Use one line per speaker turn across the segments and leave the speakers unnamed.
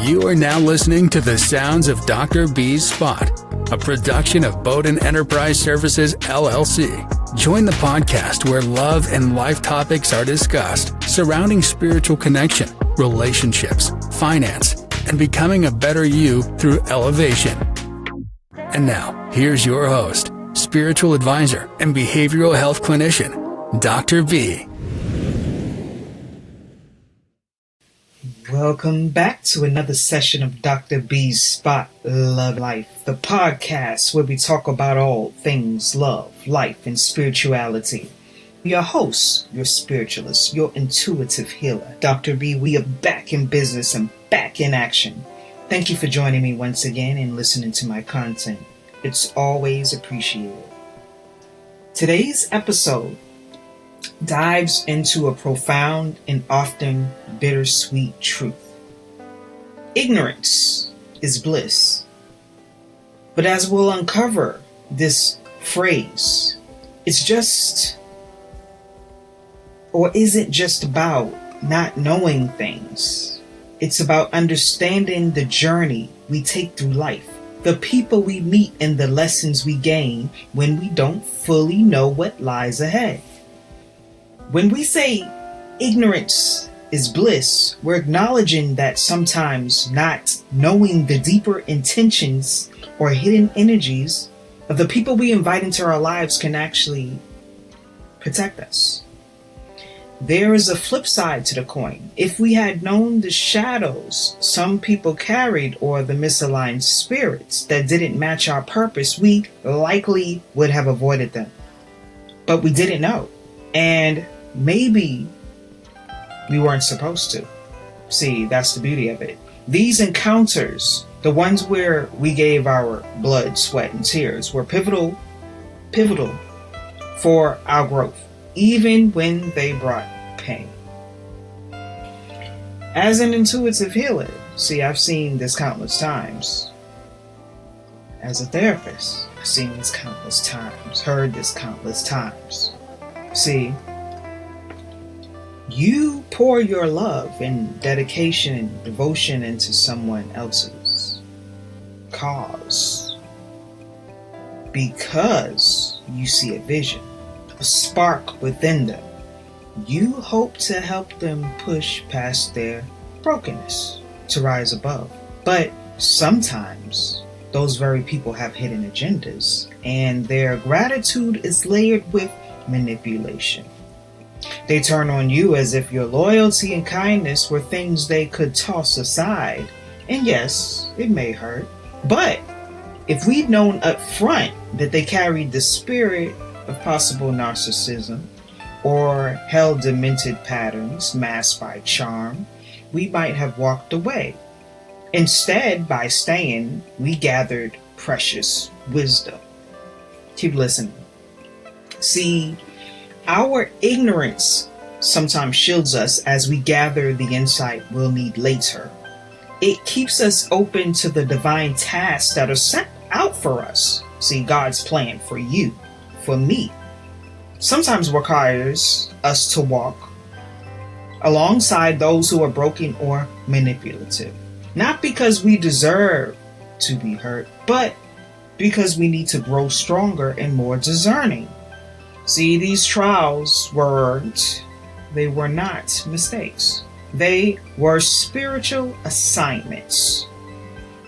You are now listening to the sounds of Dr. B's Spot, a production of Bowden Enterprise Services, LLC. Join the podcast where love and life topics are discussed surrounding spiritual connection, relationships, finance, and becoming a better you through elevation. And now, here's your host, spiritual advisor and behavioral health clinician, Dr. B.
Welcome back to another session of Dr. B's Spot, Love Life, the podcast where we talk about all things love, life, and spirituality. Your host, your spiritualist, your intuitive healer, Dr. B. We are back in business and back in action. Thank you for joining me once again and listening to my content. It's always appreciated. Today's episode dives into a profound and often bittersweet truth. Ignorance is bliss. But as we'll uncover this phrase, it's just, or isn't just about not knowing things. It's about understanding the journey we take through life, the people we meet, and the lessons we gain when we don't fully know what lies ahead. When we say ignorance is bliss, we're acknowledging that sometimes not knowing the deeper intentions or hidden energies of the people we invite into our lives can actually protect us. There is a flip side to the coin. If we had known the shadows some people carried or the misaligned spirits that didn't match our purpose, we likely would have avoided them. But we didn't know. And maybe we weren't supposed to. See, that's the beauty of it. These encounters, the ones where we gave our blood, sweat, and tears, were pivotal for our growth, even when they brought pain. As an intuitive healer, see, I've seen this countless times. As a therapist, I've seen this countless times, heard this countless times. See, you pour your love and dedication and devotion into someone else's cause because you see a vision, a spark within them. You hope to help them push past their brokenness to rise above. But sometimes those very people have hidden agendas, and their gratitude is layered with manipulation. They turn on you as if your loyalty and kindness were things they could toss aside. And yes, it may hurt. But if we'd known up front that they carried the spirit of possible narcissism or held demented patterns masked by charm, we might have walked away. Instead, by staying, we gathered precious wisdom. Keep listening. See, our ignorance sometimes shields us as we gather the insight we'll need later. It keeps us open to the divine tasks that are set out for us. See, God's plan for you, for me, sometimes requires us to walk alongside those who are broken or manipulative. Not because we deserve to be hurt, but because we need to grow stronger and more discerning. See, these trials were not mistakes. They were spiritual assignments.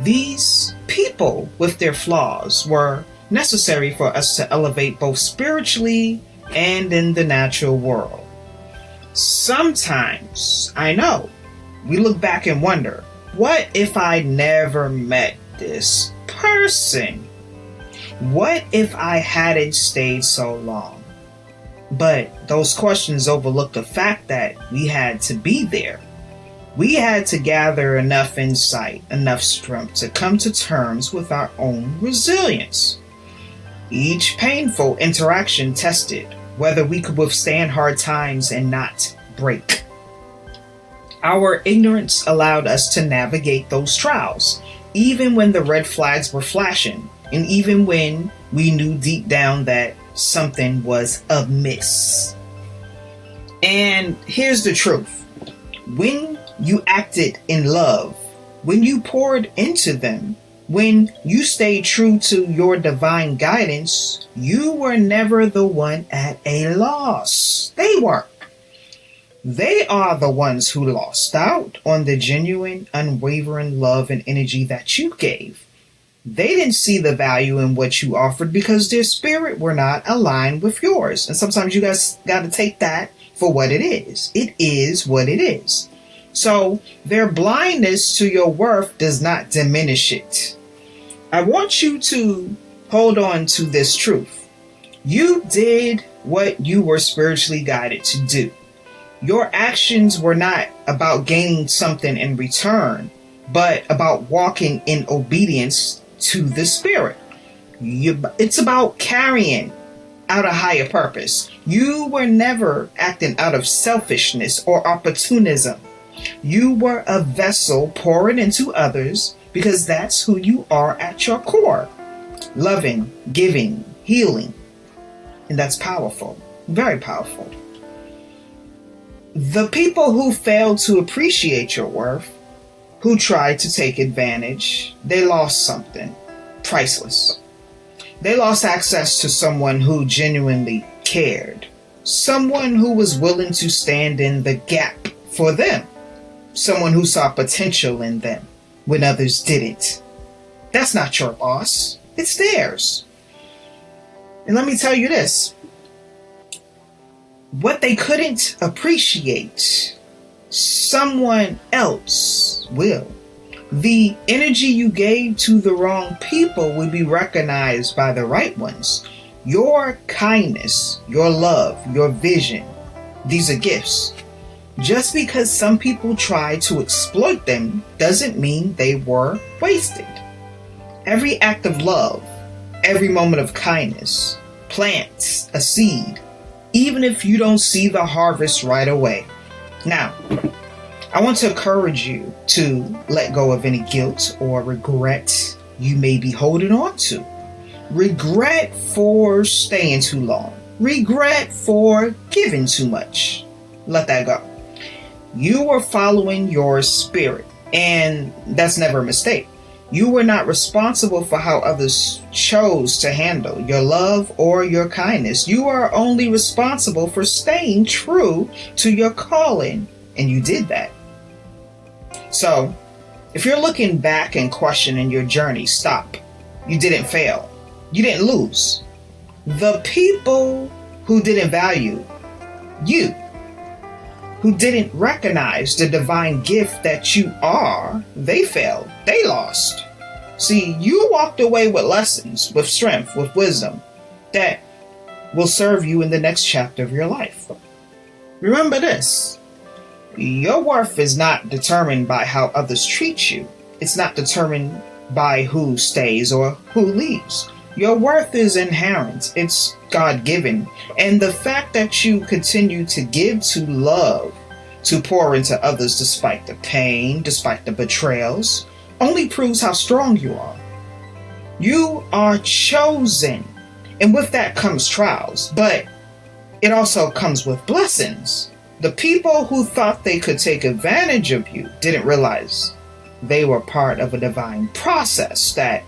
These people with their flaws were necessary for us to elevate both spiritually and in the natural world. Sometimes, I know, we look back and wonder, what if I never met this person? What if I hadn't stayed so long? But those questions overlook the fact that we had to be there. We had to gather enough insight, enough strength to come to terms with our own resilience. Each painful interaction tested whether we could withstand hard times and not break. Our ignorance allowed us to navigate those trials, even when the red flags were flashing, and even when we knew deep down that something was amiss. And here's the truth. When you acted in love, when you poured into them, when you stayed true to your divine guidance, you were never the one at a loss. They were. They are the ones who lost out on the genuine, unwavering love and energy that you gave. They didn't see the value in what you offered because their spirit were not aligned with yours. And sometimes you guys got to take that for what it is. It is what it is. So their blindness to your worth does not diminish it. I want you to hold on to this truth. You did what you were spiritually guided to do. Your actions were not about gaining something in return, but about walking in obedience to the Spirit. It's about carrying out a higher purpose. You were never acting out of selfishness or opportunism. You were a vessel pouring into others because that's who you are at your core. Loving, giving, healing. And that's powerful. Very powerful. The people who failed to appreciate your worth, who tried to take advantage, they lost something priceless. They lost access to someone who genuinely cared. Someone who was willing to stand in the gap for them. Someone who saw potential in them when others didn't. That's not your loss. It's theirs. And let me tell you this. What they couldn't appreciate, someone else will. The energy you gave to the wrong people will be recognized by the right ones. Your kindness, your love, your vision, these are gifts. Just because some people try to exploit them doesn't mean they were wasted. Every act of love, every moment of kindness plants a seed, even if you don't see the harvest right away. Now, I want to encourage you to let go of any guilt or regret you may be holding on to. Regret for staying too long. Regret for giving too much. Let that go. You were following your spirit, and that's never a mistake. You were not responsible for how others chose to handle your love or your kindness. You are only responsible for staying true to your calling, and you did that. So, if you're looking back and questioning your journey, stop. You didn't fail. You didn't lose. The people who didn't value you, who didn't recognize the divine gift that you are, they failed. They lost. See, you walked away with lessons, with strength, with wisdom that will serve you in the next chapter of your life. Remember this. Your worth is not determined by how others treat you. It's not determined by who stays or who leaves. Your worth is inherent. It's God-given. And the fact that you continue to give, to love, to pour into others despite the pain, despite the betrayals, only proves how strong you are. You are chosen. And with that comes trials. But it also comes with blessings. The people who thought they could take advantage of you didn't realize they were part of a divine process that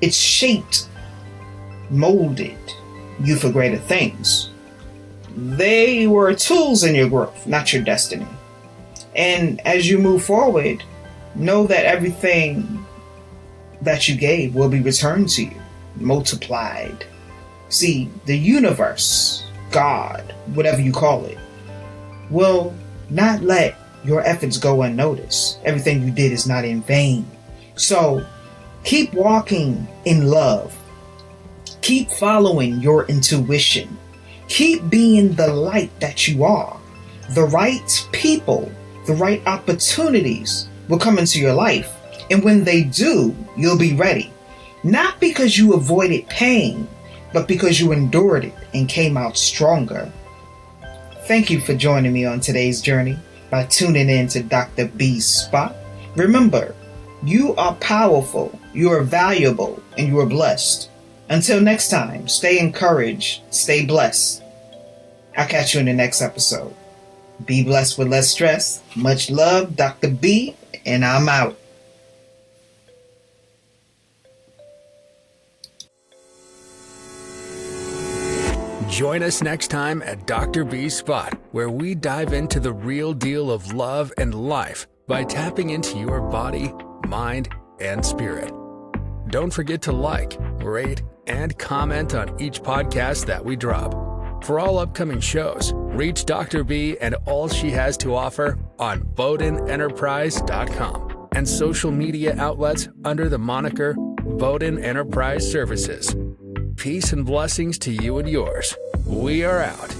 it's shaped, molded you for greater things. They were tools in your growth, not your destiny. And as you move forward, know that everything that you gave will be returned to you, multiplied. See, the universe, God, whatever you call it, will not let your efforts go unnoticed. Everything you did is not in vain. So keep walking in love. Keep following your intuition. Keep being the light that you are. The right people, the right opportunities will come into your life. And when they do, you'll be ready. Not because you avoided pain, but because you endured it and came out stronger. Thank you for joining me on today's journey by tuning in to Dr. B's Spot. Remember, you are powerful, you are valuable, and you are blessed. Until next time, stay encouraged, stay blessed. I'll catch you in the next episode. Be blessed with less stress. Much love, Dr. B, and I'm out.
Join us next time at Dr. B's Spot, where we dive into the real deal of love and life by tapping into your body, mind, and spirit. Don't forget to like, rate, and comment on each podcast that we drop. For all upcoming shows, reach Dr. B and all she has to offer on BowdenEnterprise.com and social media outlets under the moniker Bowden Enterprise Services. Peace and blessings to you and yours. We are out.